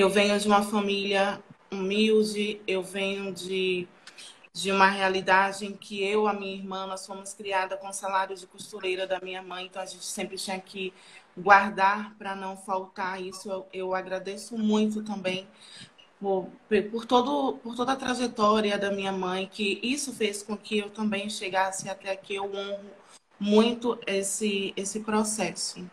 Eu venho de uma família humilde, eu venho de uma realidade em que eu, a minha irmã, nós fomos criadas com salário de costureira da minha mãe, então a gente sempre tinha que guardar para não faltar isso. Eu agradeço muito também por toda a trajetória da minha mãe, que isso fez com que eu também chegasse até aqui. Eu honro muito esse processo.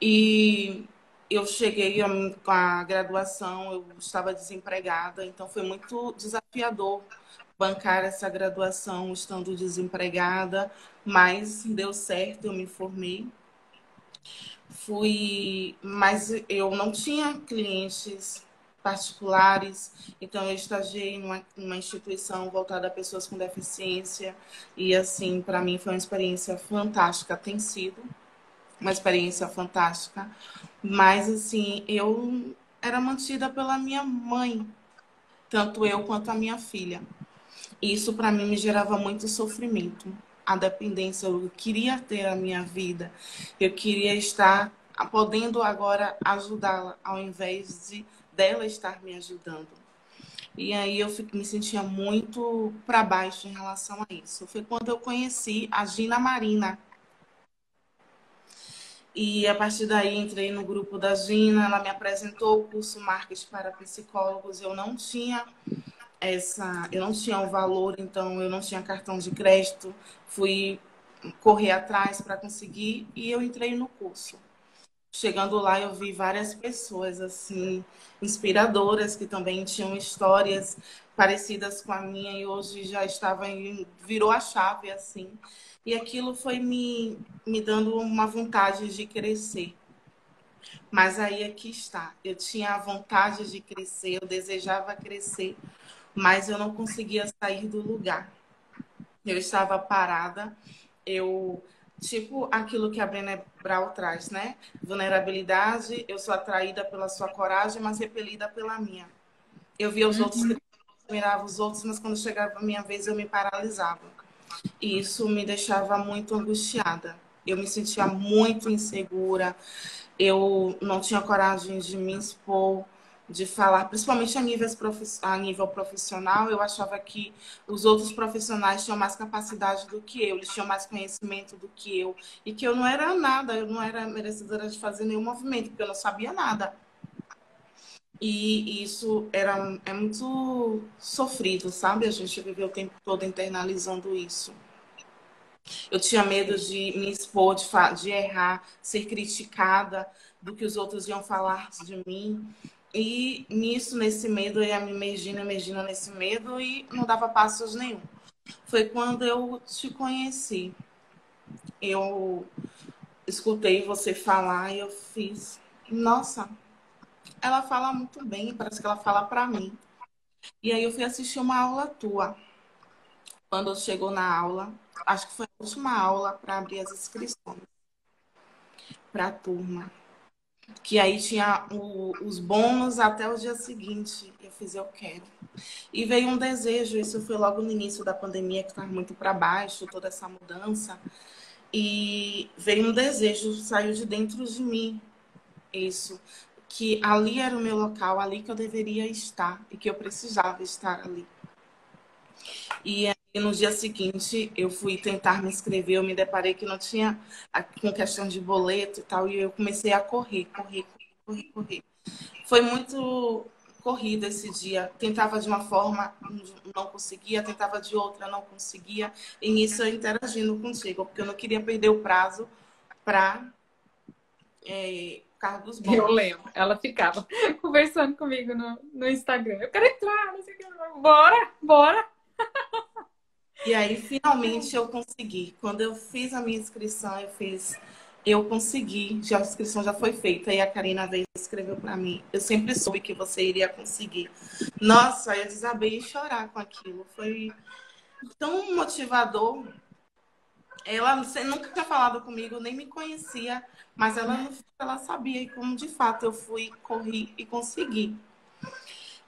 E eu cheguei com a graduação, eu estava desempregada, então foi muito desafiador bancar essa graduação estando desempregada, mas deu certo, eu me formei. Mas eu não tinha clientes particulares, então eu estagiei numa instituição voltada a pessoas com deficiência e assim, para mim foi uma experiência fantástica, tem sido uma experiência fantástica, mas assim, eu era mantida pela minha mãe, tanto eu quanto a minha filha. E isso para mim me gerava muito sofrimento. A dependência, eu queria ter a minha vida, eu queria estar podendo agora ajudá-la, ao invés dela estar me ajudando. E aí me sentia muito para baixo em relação a isso. Foi quando eu conheci a Gina Marina. E a partir daí entrei no grupo da Gina, ela me apresentou o curso Marketing para Psicólogos. Eu não tinha o valor, então eu não tinha cartão de crédito. Fui correr atrás para conseguir e eu entrei no curso. Chegando lá, eu vi várias pessoas assim inspiradoras que também tinham histórias parecidas com a minha e hoje já virou a chave assim. E aquilo foi me dando uma vontade de crescer. Mas aí aqui está. Eu tinha a vontade de crescer, eu desejava crescer, mas eu não conseguia sair do lugar. Eu estava parada, eu tipo aquilo que a Brené Brown traz, né? Vulnerabilidade, eu sou atraída pela sua coragem, mas repelida pela minha. Eu via os outros, Uhum. admirava os outros, mas quando chegava a minha vez eu me paralisava. E isso me deixava muito angustiada. Eu me sentia muito insegura, eu não tinha coragem de me expor, de falar, principalmente a nível profissional. Eu achava que os outros profissionais tinham mais capacidade do que eu, eles tinham mais conhecimento do que eu, e que eu não era nada, eu não era merecedora de fazer nenhum movimento, porque eu não sabia nada. E isso é muito sofrido, sabe? A gente viveu o tempo todo internalizando isso. Eu tinha medo de me expor, de errar, ser criticada do que os outros iam falar de mim. E nesse medo, eu ia me emergindo nesse medo e não dava passos nenhum. Foi quando eu te conheci. Eu escutei você falar e eu fiz. Nossa, ela fala muito bem, parece que ela fala para mim. E aí eu fui assistir uma aula tua. Quando chegou na aula, acho que foi a última aula para abrir as inscrições para a turma. Que aí tinha os bônus até o dia seguinte. Eu fiz, eu quero. E veio um desejo, isso foi logo no início da pandemia, que estava muito para baixo, toda essa mudança. E veio um desejo, saiu de dentro de mim, isso. Que ali era o meu local, ali que eu deveria estar e que eu precisava estar ali. E aí, no dia seguinte, eu fui tentar me inscrever, eu me deparei que não tinha, com questão de boleto e tal, e eu comecei a correr. Foi muito corrida esse dia. Tentava de uma forma, não conseguia, tentava de outra, não conseguia. E nisso eu interagindo contigo, porque eu não queria perder o prazo para carro dos Eu bônus. lembro. Ela ficava conversando comigo no Instagram. Eu quero entrar, não sei o que. Bora, bora. E aí, finalmente, eu consegui. Quando eu fiz a minha inscrição, eu consegui. A inscrição já foi feita. E a Karina veio e escreveu para mim. Eu sempre soube que você iria conseguir. Nossa, eu desabei em chorar com aquilo. Foi tão motivador. Ela nunca tinha falado comigo, nem me conhecia, mas ela sabia. E como de fato eu fui, corri e consegui.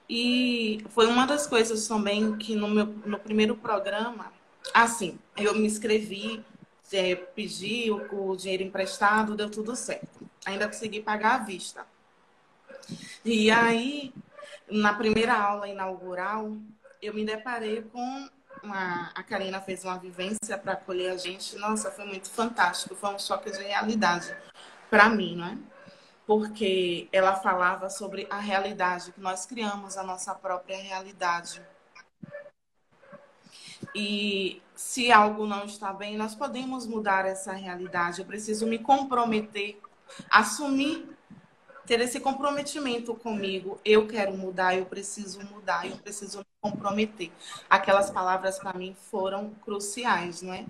E foi uma das coisas também que no primeiro programa, assim, eu me inscrevi, pedi o dinheiro emprestado, deu tudo certo. Ainda consegui pagar à vista. E aí, na primeira aula inaugural, eu me deparei com a Karina fez uma vivência para acolher a gente. Nossa, foi muito fantástico, foi um choque de realidade para mim, não é? Porque ela falava sobre a realidade, que nós criamos a nossa própria realidade. E se algo não está bem, nós podemos mudar essa realidade. Eu preciso me comprometer, assumir, ter esse comprometimento comigo. Eu quero mudar, eu preciso me comprometer. Aquelas palavras para mim foram cruciais, não é?